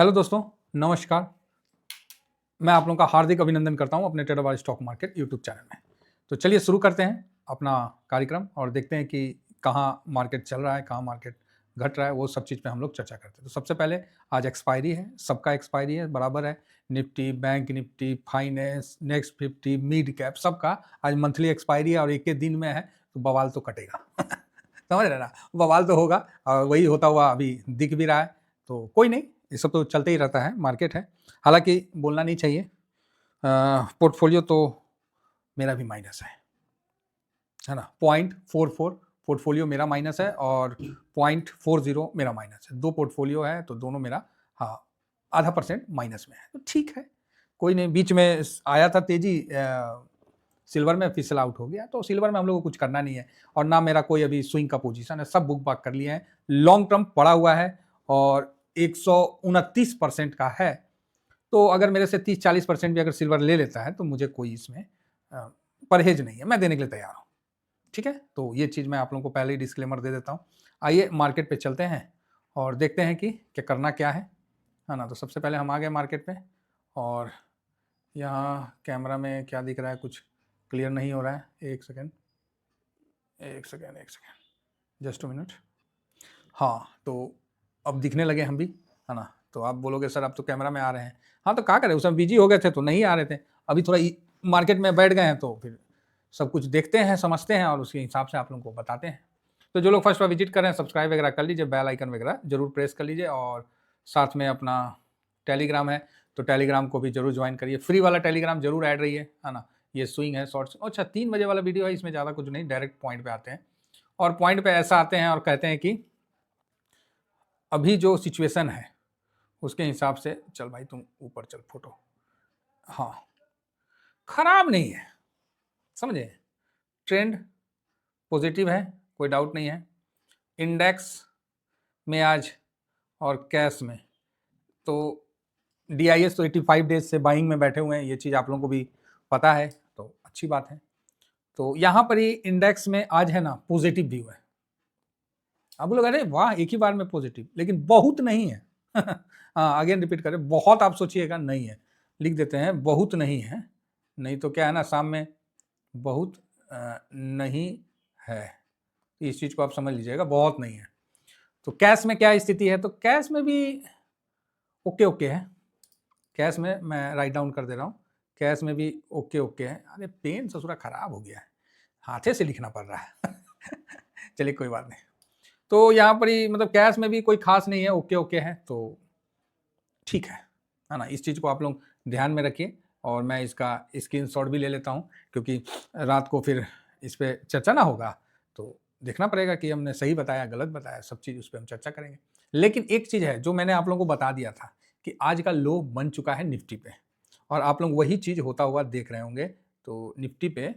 Hello दोस्तों, नमस्कार। मैं आप लोगों का हार्दिक अभिनंदन करता हूं अपने ट्रेडर वाले स्टॉक मार्केट यूट्यूब चैनल में। तो चलिए शुरू करते हैं अपना कार्यक्रम और देखते हैं कि कहाँ मार्केट चल रहा है, कहाँ मार्केट घट रहा है, वो सब चीज़ पे हम लोग चर्चा करते हैं। तो सबसे पहले आज एक्सपायरी है, सबका एक्सपायरी है, बराबर है। Nifty, bank Nifty, finance, next 50, mid cap, सबका आज मंथली एक्सपायरी है और एक दिन में है, तो बवाल तो कटेगा। समझ रहे ना, बवाल तो होगा और वही होता हुआ अभी दिख भी रहा है। तो कोई नहीं, ये सब तो चलते ही रहता है, मार्केट है। हालांकि बोलना नहीं चाहिए, पोर्टफोलियो तो मेरा भी माइनस है ना। 0.44 पोर्टफोलियो मेरा माइनस है और 0.40 मेरा माइनस है। दो पोर्टफोलियो है तो दोनों मेरा हाँ %0.5% माइनस में है, तो ठीक है, कोई नहीं। बीच में आया था तेजी, सिल्वर में फिसल आउट हो गया, तो सिल्वर में हम लोग को कुछ करना नहीं है और ना मेरा कोई अभी स्विंग का पोजीशन है, सब बुक बाक कर लिए हैं। लॉन्ग टर्म पड़ा हुआ है और 129% का है, तो अगर मेरे से 30-40% भी अगर सिल्वर ले लेता है तो मुझे कोई इसमें परहेज नहीं है, मैं देने के लिए तैयार हूँ। ठीक है, तो ये चीज़ मैं आप लोगों को पहले ही डिस्क्लेमर दे देता हूँ। आइए मार्केट पे चलते हैं और देखते हैं कि क्या करना क्या है ना। तो सबसे पहले हम आ गए मार्केट पे और यहाँ कैमरा में क्या दिख रहा है, कुछ क्लियर नहीं हो रहा है। एक सेकेंड, जस्ट 2 मिनट। हाँ, तो अब दिखने लगे हम भी, है ना। तो आप बोलोगे सर आप तो कैमरा में आ रहे हैं। हाँ, तो क्या करें, उस समय बिजी हो गए थे तो नहीं आ रहे थे। अभी थोड़ा मार्केट में बैठ गए हैं तो फिर सब कुछ देखते हैं, समझते हैं और उसके हिसाब से आप लोगों को बताते हैं। तो जो लोग फर्स्ट बार विजिट कर रहे हैं, सब्सक्राइब वगैरह कर लीजिए, बेल आइकन वगैरह जरूर प्रेस कर लीजिए और साथ में अपना टेलीग्राम है तो टेलीग्राम को भी जरूर ज्वाइन करिए। फ्री वाला टेलीग्राम जरूर ऐड रही है ना। ये स्विंग है, शॉर्ट्स। अच्छा, 3 बजे वाला वीडियो है, इसमें ज़्यादा कुछ नहीं, डायरेक्ट पॉइंट पे आते हैं और पॉइंट पे ऐसा आते हैं और कहते हैं कि अभी जो सिचुएशन है उसके हिसाब से चल भाई, तुम ऊपर चल फोटो। हाँ, खराब नहीं है, समझे। ट्रेंड पॉजिटिव है, कोई डाउट नहीं है। इंडेक्स में आज और कैश में तो DIS तो 85 डेज से बाइंग में बैठे हुए हैं, ये चीज़ आप लोगों को भी पता है, तो अच्छी बात है। तो यहाँ पर ही इंडेक्स में आज है ना पॉजिटिव व्यू है। आप बोलोगे अरे वाह, एक ही बार में पॉजिटिव, लेकिन बहुत नहीं है। हाँ, अगेन रिपीट करें, बहुत आप सोचिएगा नहीं है, लिख देते हैं बहुत नहीं है। नहीं तो क्या है ना, शाम में बहुत नहीं है, इस चीज़ को आप समझ लीजिएगा, बहुत नहीं है। तो कैश में क्या स्थिति है, तो कैश में भी ओके ओके है। कैश में मैं राइट डाउन कर दे रहा हूँ, कैश में भी ओके ओके है। अरे पेन ससुरा खराब हो गया है, हाथे से लिखना पड़ रहा है। चलिए कोई बात नहीं। तो यहाँ पर ही मतलब कैश में भी कोई खास नहीं है, ओके ओके है, तो ठीक है ना। इस चीज़ को आप लोग ध्यान में रखिए और मैं इसका स्क्रीनशॉट भी ले लेता हूँ, क्योंकि रात को फिर इस पर चर्चा ना होगा तो देखना पड़ेगा कि हमने सही बताया गलत बताया, सब चीज़ उस पर हम चर्चा करेंगे। लेकिन एक चीज़ है जो मैंने आप लोगों को बता दिया था कि आज का लो बन चुका है निफ्टी पे, और आप लोग वही चीज़ होता हुआ देख रहे होंगे। तो निफ्टी पे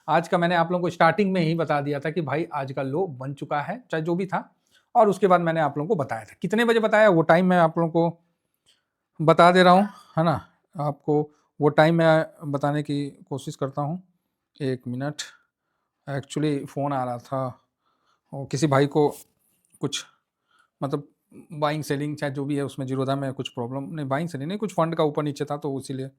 आज का मैंने आप लोगों को स्टार्टिंग में ही बता दिया था कि भाई आज का लो बन चुका है, चाहे जो भी था। और उसके बाद मैंने आप लोगों को बताया था, कितने बजे बताया वो टाइम मैं आप लोगों को बता दे रहा हूँ, है ना। आपको वो टाइम मैं बताने की कोशिश करता हूँ। 1 मिनट, एक्चुअली फ़ोन आ रहा था और किसी भाई को कुछ मतलब बाइंग सेलिंग चाहे जो भी है उसमें जीरोधा में कुछ प्रॉब्लम, नहीं बाइंग सेलिंग नहीं, कुछ फंड का ऊपर नीचे था, तो इसीलिए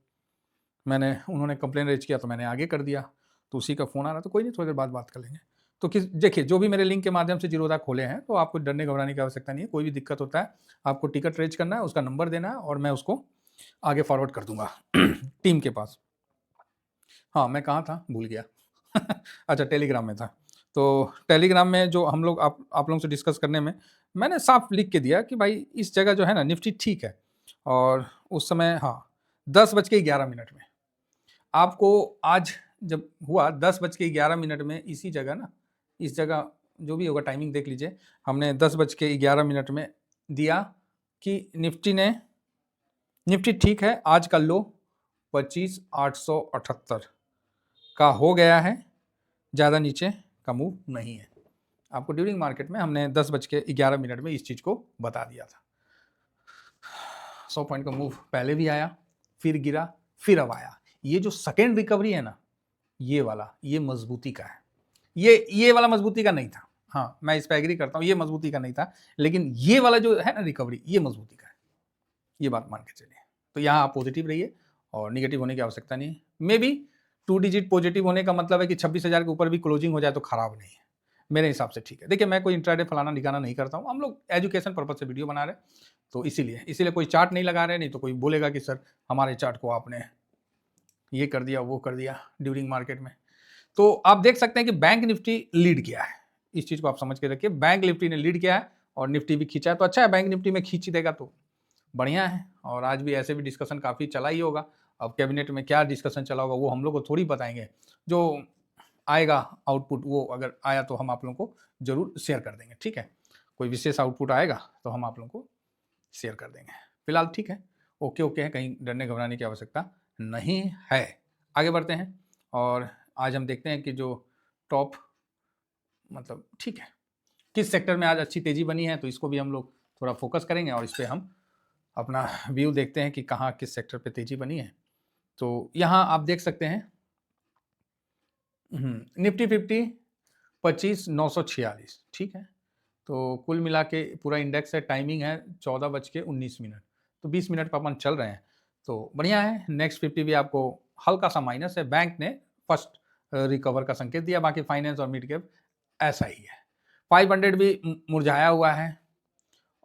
उन्होंने कंप्लेन रेज किया तो मैंने आगे कर दिया, तो उसी का फ़ोन आ रहा था। कोई नहीं, थोड़ी देर बाद बात कर लेंगे। तो देखिए, जो भी मेरे लिंक के माध्यम से जीरोधा खोले हैं तो आपको डरने घबराने की आवश्यकता नहीं है। कोई भी दिक्कत होता है आपको टिकट रेज करना है, उसका नंबर देना है और मैं उसको आगे फॉरवर्ड कर दूंगा टीम के पास। हाँ, मैं कहाँ था भूल गया। अच्छा, टेलीग्राम में था। तो टेलीग्राम में जो हम लोग आप लोगों से डिस्कस करने में मैंने साफ लिख के दिया कि भाई इस जगह जो है ना निफ्टी ठीक है। और उस समय हाँ 10:11 में आपको आज जब हुआ 10:11 में इसी जगह ना, इस जगह जो भी होगा टाइमिंग देख लीजिए, हमने 10:11 में दिया कि निफ्टी ठीक है, आज का लो 25,878 का हो गया है, ज़्यादा नीचे का मूव नहीं है। आपको ड्यूरिंग मार्केट में हमने 10:11 में इस चीज़ को बता दिया था। 100 पॉइंट का मूव पहले भी आया, फिर गिरा, फिर अब आया। ये जो सेकेंड रिकवरी है ना, ये वाला, ये मजबूती का है। ये वाला मजबूती का नहीं था। हाँ, मैं इस पर एग्री करता हूँ, ये मजबूती का नहीं था, लेकिन ये वाला जो है ना रिकवरी, ये मजबूती का है। ये बात मान के चलिए। तो यहाँ आप पॉजिटिव रहिए और निगेटिव होने की आवश्यकता नहीं है। मे बी 2 डिजिट पॉजिटिव होने का मतलब है कि 26,000 के ऊपर भी क्लोजिंग हो जाए तो खराब नहीं है, मेरे हिसाब से ठीक है। देखिए मैं कोई इंट्राडे फलाना ठिकाना नहीं करता हूँ, हम लोग एजुकेशन पर्पज से वीडियो बना रहे हैं, तो इसीलिए कोई चार्ट नहीं लगा रहे, नहीं तो कोई बोलेगा कि सर हमारे चार्ट को आपने ये कर दिया वो कर दिया ड्यूरिंग मार्केट में। तो आप देख सकते हैं कि बैंक निफ्टी लीड किया है, इस चीज को आप समझ के रखिए, बैंक निफ्टी ने लीड किया है और निफ्टी भी खींचा है, तो अच्छा है, बैंक निफ्टी में खींच देगा तो बढ़िया है। और आज भी ऐसे भी डिस्कशन काफ़ी चला ही होगा, अब कैबिनेट में क्या डिस्कशन चला होगा वो हम लोग को थोड़ी बताएंगे, जो आएगा आउटपुट वो अगर आया तो हम आप लोगों को जरूर शेयर कर देंगे, ठीक है। कोई विशेष आउटपुट आएगा तो हम आप लोगों को शेयर कर देंगे। फिलहाल ठीक है, ओके ओके है, कहीं डरने घबराने की आवश्यकता नहीं है। आगे बढ़ते हैं और आज हम देखते हैं कि जो टॉप मतलब ठीक है किस सेक्टर में आज अच्छी तेजी बनी है, तो इसको भी हम लोग थोड़ा फोकस करेंगे और इस पर हम अपना व्यू देखते हैं कि कहाँ किस सेक्टर पे तेजी बनी है। तो यहाँ आप देख सकते हैं निफ्टी 50 25,946, ठीक है। तो कुल मिला के पूरा इंडेक्स है, टाइमिंग है 14:19, तो 20 मिनट पर अपन चल रहे हैं, तो बढ़िया है। नेक्स्ट 50 भी आपको हल्का सा माइनस है, बैंक ने फर्स्ट रिकवर का संकेत दिया, बाकी फाइनेंस और मिड कैप ऐसा ही है। 500 भी मुरझाया हुआ है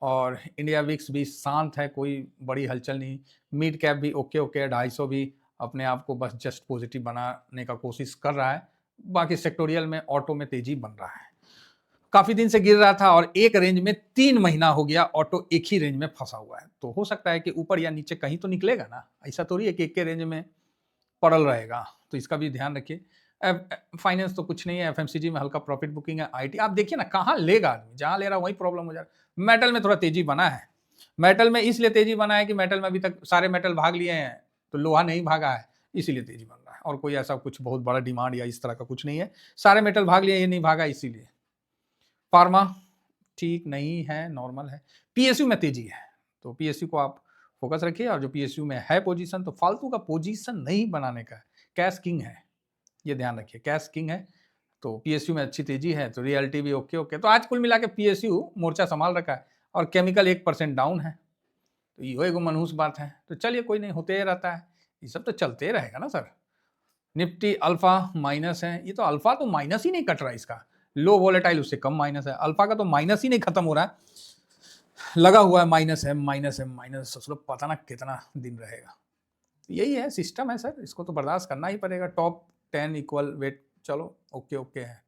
और इंडिया विक्स भी शांत है, कोई बड़ी हलचल नहीं। मिड कैप भी ओके ओके है, 250 भी अपने आप को बस जस्ट पॉजिटिव बनाने का कोशिश कर रहा है। बाकी सेक्टोरियल में ऑटो में तेजी बन रहा है, काफी दिन से गिर रहा था और एक रेंज में 3 महीना हो गया ऑटो एक ही रेंज में फंसा हुआ है, तो हो सकता है कि ऊपर या नीचे कहीं तो निकलेगा ना, ऐसा थोड़ी है कि एक के रेंज में पड़ल रहेगा, तो इसका भी ध्यान रखिए। फाइनेंस तो कुछ नहीं है, एफएमसीजी में हल्का प्रॉफिट बुकिंग है, आईटी आप देखिए ना कहाँ लेगा आदमी, जहां ले रहा वही प्रॉब्लम हो जा रहा। मेटल में थोड़ा तेजी बना है, मेटल में इसलिए तेजी बना है कि मेटल में अभी तक सारे मेटल भाग लिए हैं, तो लोहा नहीं भागा है, इसीलिए तेजी बन रहा है, और कोई ऐसा कुछ बहुत बड़ा डिमांड या इस तरह का कुछ नहीं है, सारे मेटल भाग लिए, ये नहीं भागा इसीलिए। फार्मा ठीक नहीं है, नॉर्मल है। पीएसयू में तेजी है, तो पीएसयू को आप फोकस रखिए, और जो पीएसयू में है पोजीशन, तो फालतू का पोजीशन नहीं बनाने का है, कैश किंग है, ये ध्यान रखिए, कैश किंग है। तो पीएसयू में अच्छी तेजी है, तो रियलिटी भी ओके ओके। तो आज कुल मिला के पीएसयू मोर्चा संभाल रखा है, और केमिकल 1% डाउन है, तो ये एक मनहूस बात है। तो चलिए कोई नहीं, होते रहता है, ये सब तो चलते रहेगा ना सर। निफ्टी अल्फा माइनस है, ये तो अल्फा तो माइनस ही नहीं कट रहा है, इसका लो वोलेटाइल उससे कम माइनस है, अल्फा का तो माइनस ही नहीं खत्म हो रहा है, लगा हुआ है माइनस है माइनस है माइनस, सोच लो पता ना कितना दिन रहेगा। यही है सिस्टम है सर, इसको तो बर्दाश्त करना ही पड़ेगा। टॉप 10 इक्वल वेट, चलो ओके ओके है।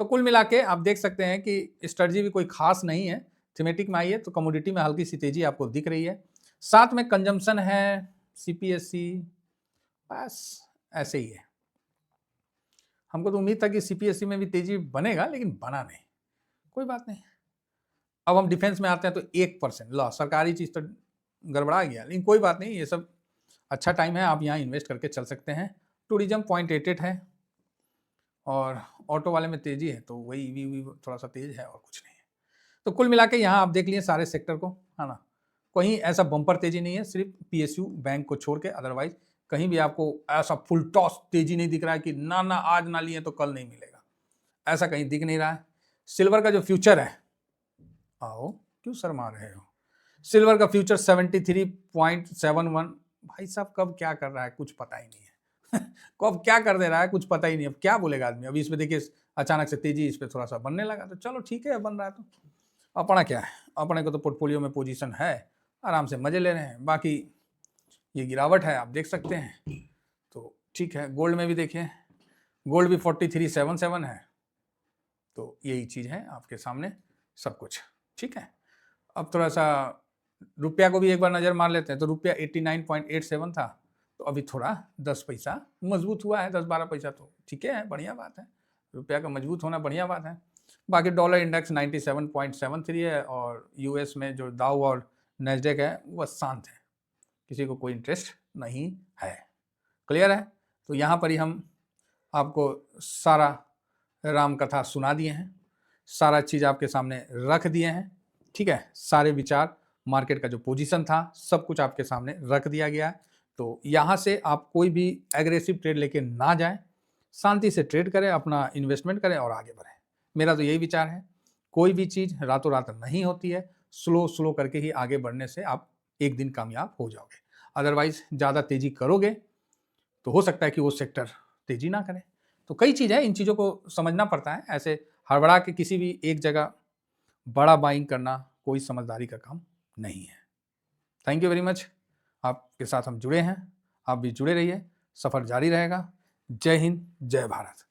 तो कुल मिला के आप देख सकते हैं कि स्ट्रेटजी भी कोई खास नहीं है। थीमेटिक में आइए तो कमोडिटी में हल्की सी तेजी आपको दिख रही है, साथ में कंजम्पशन है, सीपीएससी, बस ऐसे ही है। हमको तो उम्मीद था कि सीपीएससी में भी तेजी बनेगा, लेकिन बना नहीं, कोई बात नहीं। अब हम डिफेंस में आते हैं तो 1% ला, सरकारी चीज तो गड़बड़ा गया, लेकिन कोई बात नहीं, ये सब अच्छा टाइम है, आप यहाँ इन्वेस्ट करके चल सकते हैं। टूरिज्म 0.88 है, और ऑटो वाले में तेजी है, तो वही ईवी थोड़ा सा तेज है और कुछ नहीं है। तो कुल मिला के यहाँ आप देख लिए सारे सेक्टर को, है ना, कहीं ऐसा बम्पर तेजी नहीं है, सिर्फ पीएसयू बैंक को छोड़ के, अदरवाइज कहीं भी आपको ऐसा फुल टॉस तेजी नहीं दिख रहा है कि ना ना आज ना लिए तो कल नहीं मिलेगा, ऐसा कहीं दिख नहीं रहा है। सिल्वर का जो फ्यूचर है, आओ क्यों शर्मा रहे हो, सिल्वर का फ्यूचर 73.71, भाई साहब कब क्या कर रहा है कुछ पता ही नहीं है कब क्या कर दे रहा है कुछ पता ही नहीं, अब क्या बोलेगा आदमी। अभी इसमें देखिए अचानक से तेजी इस पर थोड़ा सा बनने लगा, तो चलो ठीक है, बन रहा है तो अपना क्या है, अपने को तो पोर्टफोलियो में पोजीशन है, आराम से मजे ले रहे हैं। बाकी ये गिरावट है आप देख सकते हैं, तो ठीक है। गोल्ड में भी देखिए, गोल्ड भी 4377 है, तो यही चीज़ है आपके सामने सब कुछ, ठीक है। अब थोड़ा सा रुपया को भी एक बार नज़र मार लेते हैं, तो रुपया 89.87 था, तो अभी थोड़ा 10 पैसा मजबूत हुआ है, 10-12 पैसा, तो ठीक है, बढ़िया बात है, रुपया का मजबूत होना बढ़िया बात है। बाकी डॉलर इंडेक्स 97.73 है, और यूएस में जो दाउ और नैस्डैक है वह शांत है, किसी को कोई इंटरेस्ट नहीं है, क्लियर है। तो यहाँ पर ही हम आपको सारा राम कथा सुना दिए हैं, सारा चीज़ आपके सामने रख दिए हैं, ठीक है। सारे विचार, मार्केट का जो पोजीशन था, सब कुछ आपके सामने रख दिया गया है। तो यहाँ से आप कोई भी एग्रेसिव ट्रेड लेके ना जाएं, शांति से ट्रेड करें, अपना इन्वेस्टमेंट करें और आगे बढ़ें। मेरा तो यही विचार है, कोई भी चीज़ रातों रात नहीं होती है, स्लो स्लो करके ही आगे बढ़ने से आप एक दिन कामयाब हो जाओगे। अदरवाइज ज़्यादा तेज़ी करोगे तो हो सकता है कि वो सेक्टर तेज़ी ना करे। तो कई चीज़ है, इन चीज़ों को समझना पड़ता है। ऐसे हड़बड़ा के किसी भी एक जगह बड़ा बाइंग करना कोई समझदारी का काम नहीं है। Thank you very much. आपके साथ हम जुड़े हैं, आप भी जुड़े रहिए, सफ़र जारी रहेगा। जय हिंद, जय भारत।